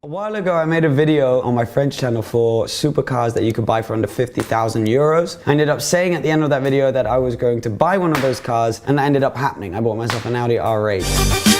A while ago, I made a video on my French channel for supercars that you could buy for under 50,000 euros. I ended up saying at the end of that video that I was going to buy one of those cars, and that ended up happening. I bought myself an Audi R8.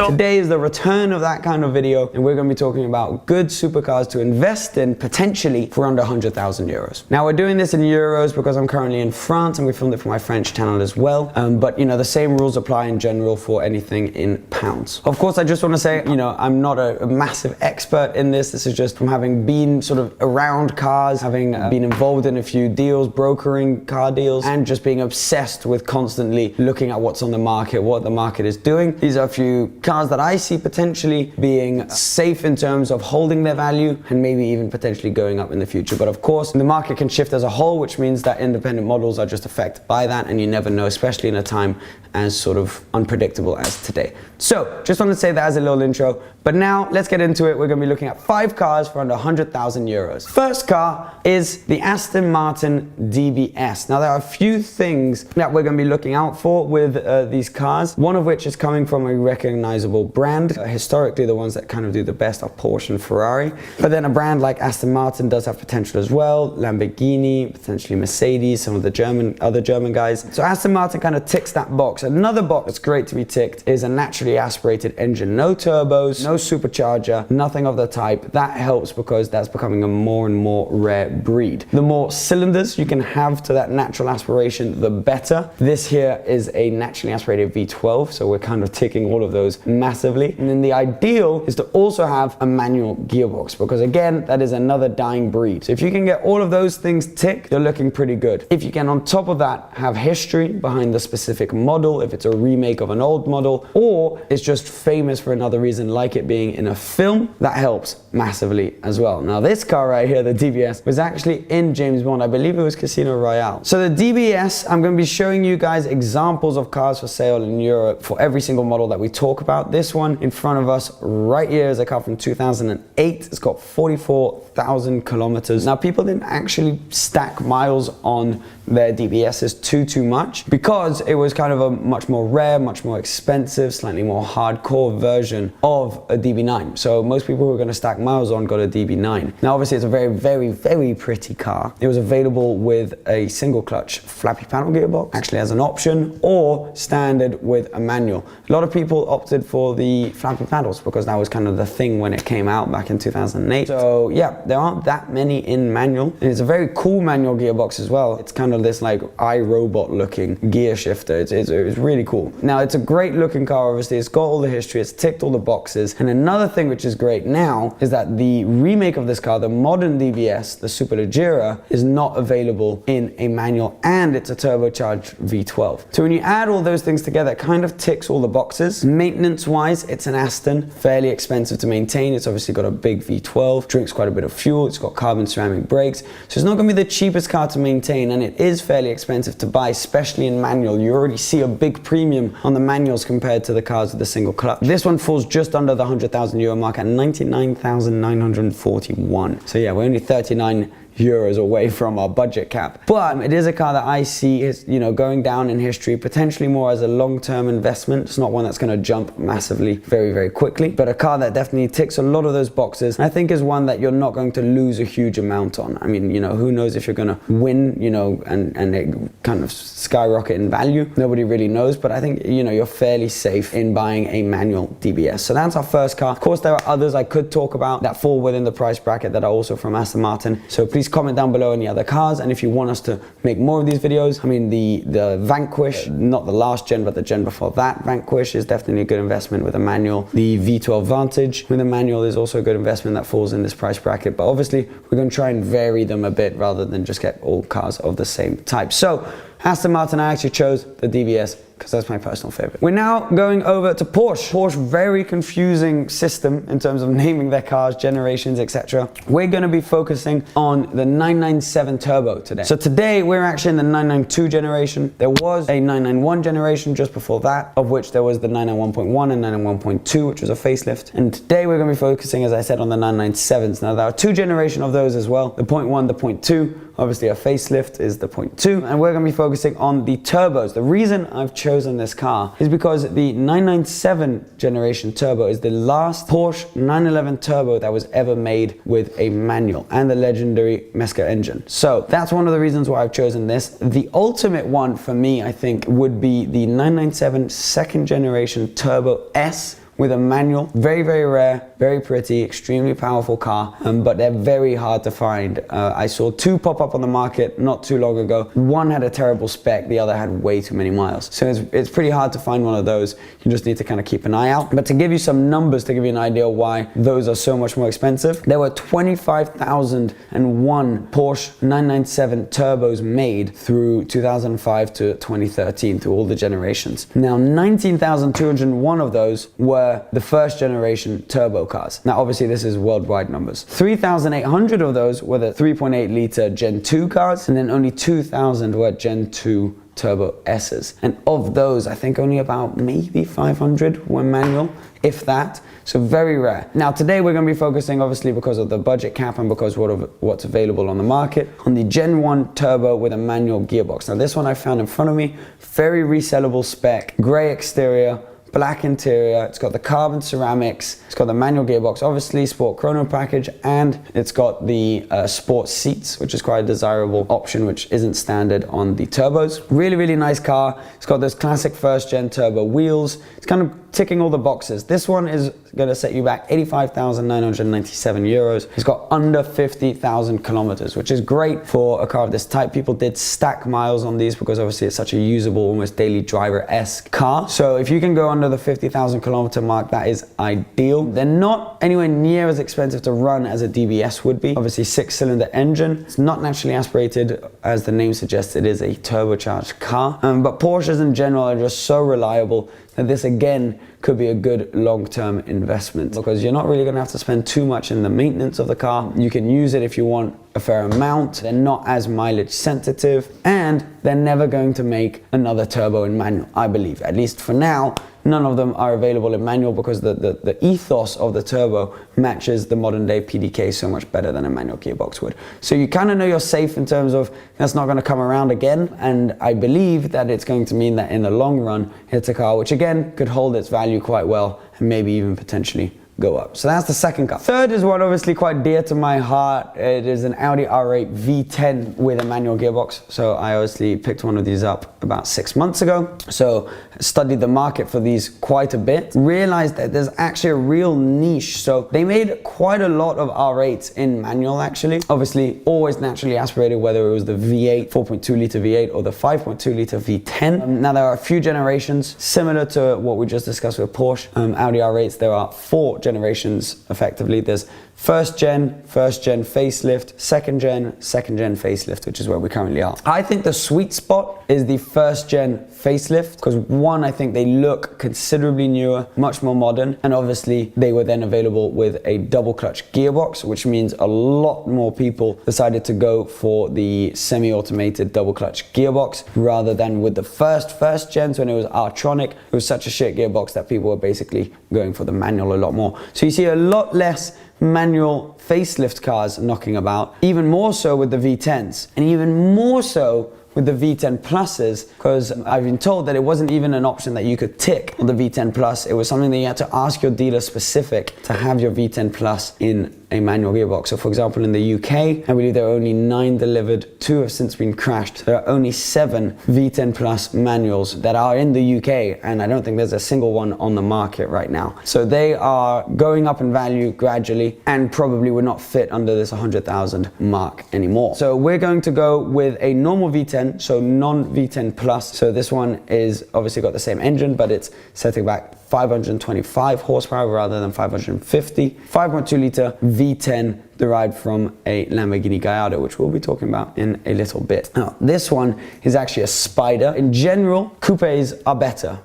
Today is the return of that kind of video, and we're going to be talking about good supercars to invest in potentially for under 100,000 euros. Now, we're doing this in euros because I'm currently in France and we filmed it for my French channel as well. But you know, the same rules apply in general for anything in pounds. Of course, I just want to say, you know, I'm not a massive expert in this. This is just from having been sort of around cars, having been involved in a few deals, brokering car deals, and just being obsessed with constantly looking at what's on the market, what the market is doing. These are a few cars that I see potentially being safe in terms of holding their value and maybe even potentially going up in the future. But of course, the market can shift as a whole, which means that independent models are just affected by that, and you never know, especially in a time as sort of unpredictable as today. So just want to say that as a little intro, but now let's get into it. We're going to be looking at 5 cars for under 100,000 euros. First car is the Aston Martin DBS. Now there are a few things that we're going to be looking out for with these cars, one of which is coming from a recognizable brand. Historically, the ones that kind of do the best are Porsche and Ferrari, but then a brand like Aston Martin does have potential as well, Lamborghini, potentially Mercedes, some of the other German guys. So Aston Martin kind of ticks that box. Another box that's great to be ticked is a naturally aspirated engine, no turbos, no supercharger, nothing of the type. That helps because that's becoming a more and more rare breed. The more cylinders you can have to that natural aspiration, the better. This here is a naturally aspirated V12, so we're kind of ticking all of those massively. And then the ideal is to also have a manual gearbox, because again, that is another dying breed. So if you can get all of those things ticked, you're looking pretty good. If you can on top of that have history behind the specific model, if it's a remake of an old model, or it's just famous for another reason like it being in a film, that helps massively as well. Now this car right here, the DBS, was actually in James Bond. I believe it was Casino Royale. So the DBS, I'm going to be showing you guys examples of cars for sale in Europe for every single model that we talk about. This one in front of us right here is a car from 2008. It's got 44,000 kilometers. Now people didn't actually stack miles on their DBSs too much, because it was kind of a much more rare, much more expensive, slightly more hardcore version of a DB9. So most people who are going to stack miles on got a DB9. Now obviously it's a very pretty car. It was available with a single clutch flappy panel gearbox, actually as an option, or standard with a manual. A lot of people opted for the flappy paddles because that was kind of the thing when it came out back in 2008. So yeah, there aren't that many in manual, and it's a very cool manual gearbox as well. It's kind of this like iRobot looking gear shifter. It's really cool. Now it's a great looking car. Obviously it's got all the history, it's ticked all the boxes. And another thing which is great now is that the remake of this car, the modern DBS, the Superleggera, is not available in a manual, and it's a turbocharged V12. So when you add all those things together, it kind of ticks all the boxes. Maintenance wise, it's an Aston, fairly expensive to maintain. It's obviously got a big V12, drinks quite a bit of fuel, it's got carbon ceramic brakes, so it's not going to be the cheapest car to maintain, and it is fairly expensive to buy, especially in manual. You already see a big premium on the manuals compared to the cars with the single clutch. This one falls just under the 100,000 euro mark at 99,941. So yeah, we're only 39 euros away from our budget cap, but it is a car that I see is, you know, going down in history, potentially more as a long-term investment. It's not one that's going to jump massively very quickly, but a car that definitely ticks a lot of those boxes, and I think is one that you're not going to lose a huge amount on. I mean, you know, who knows if you're going to win, you know, and it kind of skyrocket in value. Nobody really knows, but I think, you know, you're fairly safe in buying a manual DBS. So that's our first car. Of course, there are others I could talk about that fall within the price bracket that are also from Aston Martin, so please comment down below any other cars. And if you want us to make more of these videos, I mean, the Vanquish, not the last gen but the gen before that, Vanquish is definitely a good investment with a manual. The V12 Vantage with a manual is also a good investment that falls in this price bracket, but obviously we're going to try and vary them a bit rather than just get all cars of the same type. So Aston Martin, I actually chose the DBS because that's my personal favorite. We're now going over to Porsche. Porsche, very confusing system in terms of naming their cars, generations, etc. We're going to be focusing on the 997 Turbo today. So today we're actually in the 992 generation. There was a 991 generation just before that, of which there was the 991.1 and 991.2, which was a facelift. And today we're going to be focusing, as I said, on the 997s. Now there are 2 generations of those as well. The 0.1, the 0.2. Obviously a facelift is the 0.2, and we're going to be focusing focusing on the turbos. The reason I've chosen this car is because the 997 generation turbo is the last Porsche 911 turbo that was ever made with a manual, and the legendary Mesca engine. So that's one of the reasons why I've chosen this. The ultimate one for me, I think, would be the 997 second generation Turbo S with a manual. Very, very rare, very pretty, extremely powerful car, but they're very hard to find. I saw two pop up on the market not too long ago. One had a terrible spec, the other had way too many miles. So it's pretty hard to find one of those. You just need to kind of keep an eye out. But to give you some numbers, to give you an idea why those are so much more expensive, there were 25,001 Porsche 997 turbos made through 2005 to 2013, through all the generations. Now, 19,201 of those were the first generation turbo cars. Now, obviously this is worldwide numbers. 3,800 of those were the 3.8 liter Gen 2 cars, and then only 2,000 were Gen 2 Turbo S's. And of those, I think only about maybe 500 were manual, if that. So very rare. Now today we're going to be focusing, obviously because of the budget cap and because of what's available on the market, on the Gen 1 turbo with a manual gearbox. Now this one I found in front of me, very resellable spec, gray exterior, black interior, it's got the carbon ceramics, it's got the manual gearbox, obviously sport chrono package, and it's got the sport seats, which is quite a desirable option, which isn't standard on the turbos. Really, really nice car. It's got those classic first gen turbo wheels. It's kind of ticking all the boxes. This one is going to set you back 85,997 euros. It's got under 50,000 kilometers, which is great for a car of this type. People did stack miles on these because obviously it's such a usable, almost daily driver-esque car. So if you can go under the 50,000 kilometer mark, that is ideal. They're not anywhere near as expensive to run as a DBS would be. Obviously 6-cylinder engine. It's not naturally aspirated, as the name suggests. It is a turbocharged car. But Porsches in general are just so reliable that this again could be a good long-term investment, because you're not really going to have to spend too much in the maintenance of the car. You can use it if you want a fair amount. They're not as mileage sensitive, and they're never going to make another turbo in manual, I believe. At least for now, none of them are available in manual because the ethos of the turbo matches the modern day PDK so much better than a manual gearbox would. So you kind of know you're safe in terms of that's not going to come around again, and I believe that it's going to mean that in the long run, it's a car which again could hold its value quite well and maybe even potentially go up. So that's the second car. Third is one obviously quite dear to my heart. It is an Audi R8 V10 with a manual gearbox. So I obviously picked one of these up about 6 months ago. So studied the market for these quite a bit. Realized that there's actually a real niche. So they made quite a lot of R8s in manual actually. Obviously always naturally aspirated, whether it was the V8, 4.2 liter V8 or the 5.2 liter V10. Now there are a few generations similar to what we just discussed with Porsche. Audi R8s, there are 4 generations effectively. There's first gen facelift, second gen facelift, which is where we currently are. I think the sweet spot is the first gen facelift because one, I think they look considerably newer, much more modern, and obviously they were then available with a double clutch gearbox, which means a lot more people decided to go for the semi-automated double clutch gearbox rather than with the first gens when it was R-tronic. It was such a shit gearbox that people were basically going for the manual a lot more. So you see a lot less manual facelift cars knocking about, even more so with the V10s, and even more so with the V10 Pluses, because I've been told that it wasn't even an option that you could tick on the V10 Plus. It was something that you had to ask your dealer specific to have your V10 Plus in a manual gearbox. So for example, in the UK, I believe there are only 9 delivered, 2 have since been crashed. There are only 7 V10 Plus manuals that are in the UK, and I don't think there's a single one on the market right now. So they are going up in value gradually and probably would not fit under this 100,000 mark anymore. So we're going to go with a normal V10, so non-V10 Plus. So this one is obviously got the same engine, but it's setting back 525 horsepower rather than 550. 5.2 liter V10 derived from a Lamborghini Gallardo, which we'll be talking about in a little bit. Now, this one is actually a spider. In general, coupes are better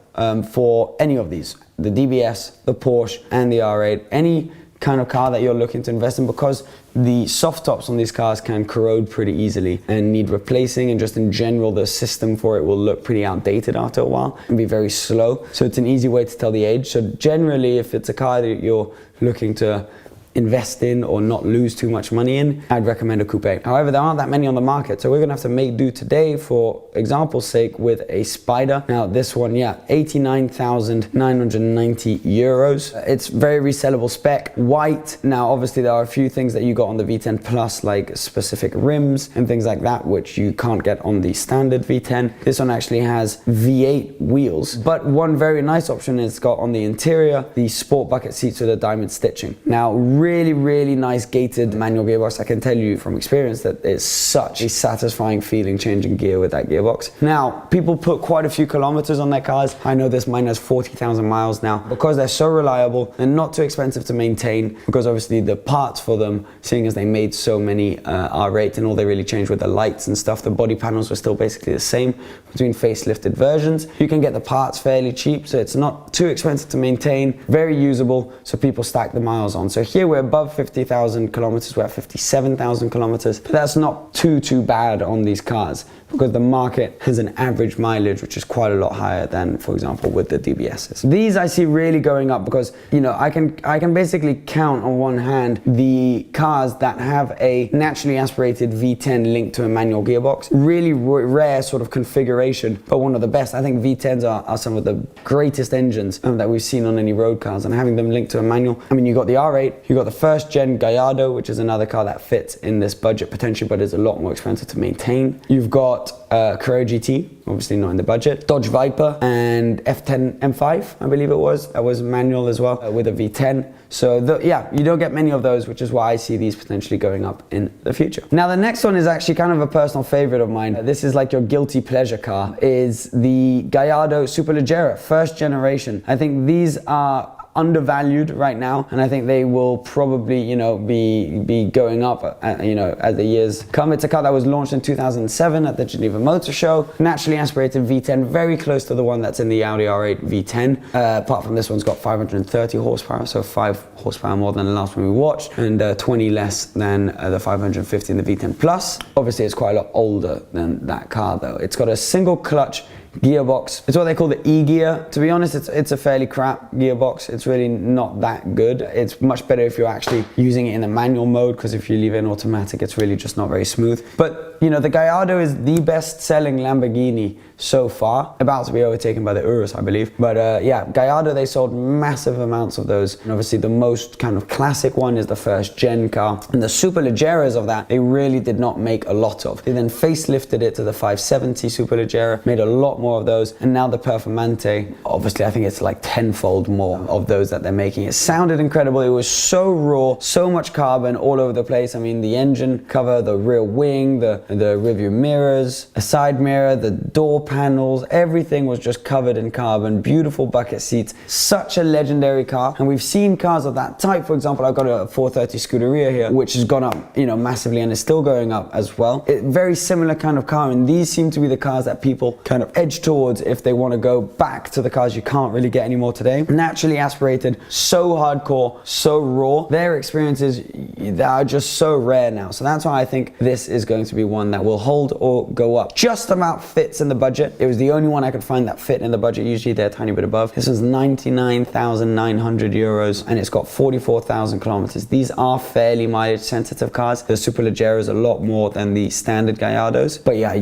for any of these. The DBS, the Porsche, and the R8. Any kind of car that you're looking to invest in, because the soft tops on these cars can corrode pretty easily and need replacing, and just in general the system for it will look pretty outdated after a while and be very slow. So it's an easy way to tell the age. So generally, if it's a car that you're looking to invest in or not lose too much money in, I'd recommend a coupe. However, there aren't that many on the market, so we're gonna have to make do today, for example's sake, with a Spider. Now this one, yeah, 89,990 euros. It's very resellable spec, white. Now obviously there are a few things that you got on the V10 Plus, like specific rims and things like that, which you can't get on the standard V10. This one actually has V8 wheels, but one very nice option it's got on the interior, the sport bucket seats with a diamond stitching. Now really nice gated manual gearbox. I can tell you from experience that it's such a satisfying feeling changing gear with that gearbox. Now people put quite a few kilometers on their cars. I know this, mine has 40,000 miles now. Because they're so reliable and not too expensive to maintain, because obviously the parts for them, seeing as they made so many R8 and all they really changed with the lights and stuff, the body panels were still basically the same between facelifted versions. You can get the parts fairly cheap, so it's not too expensive to maintain, very usable, so people stack the miles on. So here we're above 50,000 kilometers, we're at 57,000 kilometers. But that's not too bad on these cars, because the market has an average mileage which is quite a lot higher than, for example, with the DBSs. These I see really going up because, you know, I can basically count on one hand the cars that have a naturally aspirated V10 linked to a manual gearbox. Really rare sort of configuration, but one of the best. I think V10s are some of the greatest engines that we've seen on any road cars, and having them linked to a manual. I mean, you got the R8, you got the first gen Gallardo, which is another car that fits in this budget potentially, but is a lot more expensive to maintain. You've got Carrera GT, obviously not in the budget, Dodge Viper, and F10 M5, I believe it was. That was manual as well, with a V10. So yeah, you don't get many of those, which is why I see these potentially going up in the future. Now the next one is actually kind of a personal favorite of mine. This is like your guilty pleasure car, is the Gallardo Superleggera, first generation. I think these are undervalued right now, and I think they will probably, you know, be going up, you know, as the years come. It's a car that was launched in 2007 at the Geneva Motor Show. Naturally aspirated V10, very close to the one that's in the Audi R8 V10. Apart from this one's got 530 horsepower, so 5 horsepower more than the last one we watched, and 20 less than the 550 in the V10 Plus. Obviously, it's quite a lot older than that car though. It's got a single clutch gearbox. It's what they call the E-gear. To be honest, it's a fairly crap gearbox. It's really not that good. It's much better if you're actually using it in the manual mode, because if you leave it in automatic, it's really just not very smooth. But you know, the Gallardo is the best-selling Lamborghini so far, about to be overtaken by the Urus, I believe. But yeah, Gallardo, they sold massive amounts of those. And obviously the most kind of classic one is the first gen car. And the Superleggeras of that, they really did not make a lot of. They then facelifted it to the 570 Superleggera, made a lot more of those, and now the Performante, obviously I think it's like tenfold more of those that they're making. It sounded incredible. It was so raw, so much carbon all over the place. I mean, the engine cover, the rear wing, the rear view mirrors, a side mirror, the door panels, everything was just covered in carbon. Beautiful bucket seats, such a legendary car. And we've seen cars of that type. For example, I've got a 430 Scuderia here, which has gone up, you know, massively, and is still going up as well. Very similar kind of car, and these seem to be the cars that people kind of edge towards if they want to go back to the cars you can't really get anymore today. Naturally aspirated, so hardcore, so raw. Their experiences that are just so rare now. So that's why I think this is going to be one that will hold or go up. Just about fits in the budget. It was the only one I could find that fit in the budget. Usually they're a tiny bit above. This was 99,900 euros, and it's got 44,000 kilometers. These are fairly mileage sensitive cars. The Superleggera is a lot more than the standard Gallardos. But yeah,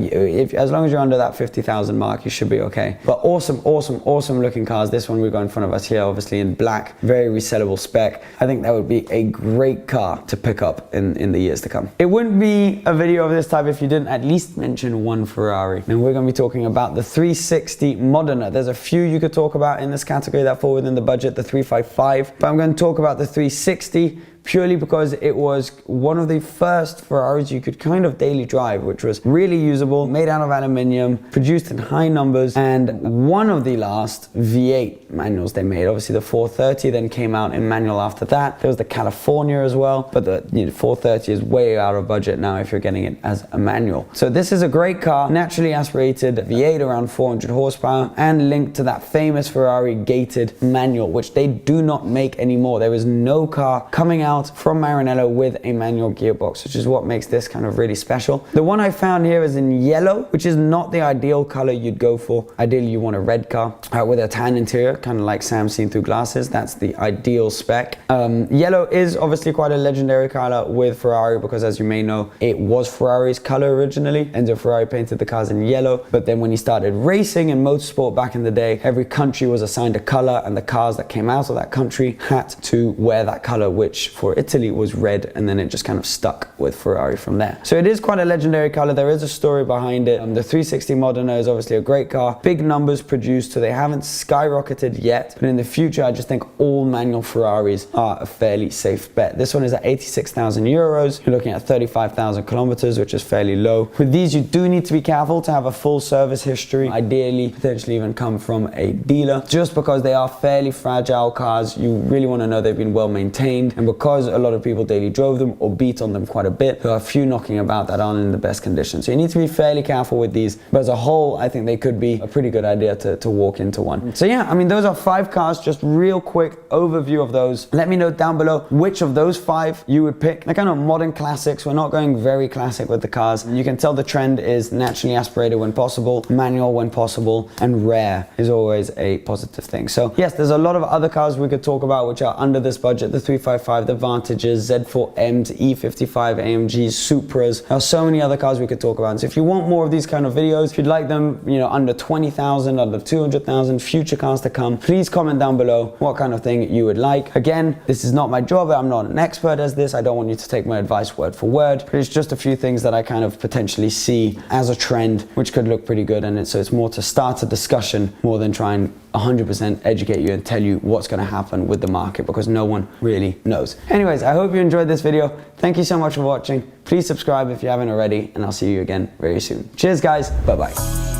as long as you're under that 50,000 mark, you should be okay. But awesome looking cars. This one we've got in front of us here, obviously in black, very resellable spec. I think that would be a great car to pick up in the years to come. It wouldn't be a video of this type if you didn't at least mention one Ferrari. And we're going to be talking about the 360 Modena. There's a few you could talk about in this category that fall within the budget, the 355, but I'm going to talk about the 360 purely because it was one of the first Ferraris you could kind of daily drive, which was really usable, made out of aluminium, produced in high numbers, and one of the last V8 manuals they made. Obviously the 430 then came out in manual after that. There was the California as well, but the 430 is way out of budget now if you're getting it as a manual. So this is a great car, naturally aspirated V8 around 400 horsepower, and linked to that famous Ferrari gated manual, which they do not make anymore. There is no car coming out out from Maranello with a manual gearbox, which is what makes this kind of really special. The one I found here is in yellow, which is not the ideal color you'd go for. Ideally, you want a red car with a tan interior, kind of like Sam seen through glasses. That's the ideal spec. Yellow is obviously quite a legendary color with Ferrari because, as you may know, it was Ferrari's color originally. Enzo Ferrari painted the cars in yellow, but then when he started racing in motorsport back in the day, every country was assigned a color, and the cars that came out of that country had to wear that color, which for Italy was red, and then it just kind of stuck with Ferrari from there. So it is quite a legendary color. There is a story behind it. The 360 Modena is obviously a great car. Big numbers produced, so they haven't skyrocketed yet, but in the future I just think all manual Ferraris are a fairly safe bet. This one is at 86,000 euros. You're looking at 35,000 kilometers, which is fairly low. With these, you do need to be careful to have a full service history, ideally potentially even come from a dealer, just because they are fairly fragile cars. You really want to know they've been well maintained, and because a lot of people daily drove them or beat on them quite a bit, there are a few knocking about that aren't in the best condition. So you need to be fairly careful with these, but as a whole I think they could be a pretty good idea to walk into one. So yeah, I mean, those are 5 cars, just real quick overview of those. Let me know down below which of those 5 you would pick. They're kind of modern classics. We're not going very classic with the cars. You can tell the trend is naturally aspirated when possible, manual when possible, and rare is always a positive thing. So yes, there's a lot of other cars we could talk about which are under this budget: the 355, the Vantages, Z4Ms, E55 AMGs, Supras. There are so many other cars we could talk about. So if you want more of these kind of videos, if you'd like them, you know, under 20,000, under 200,000, future cars to come, please comment down below what kind of thing you would like. Again, this is not my job. I'm not an expert as this. I don't want you to take my advice word for word, but it's just a few things that I kind of potentially see as a trend which could look pretty good, and so it's more to start a discussion more than try and 100% educate you and tell you what's going to happen with the market, because no one really knows. Anyways, I hope you enjoyed this video. Thank you so much for watching. Please subscribe if you haven't already, and I'll see you again very soon. Cheers guys, bye bye.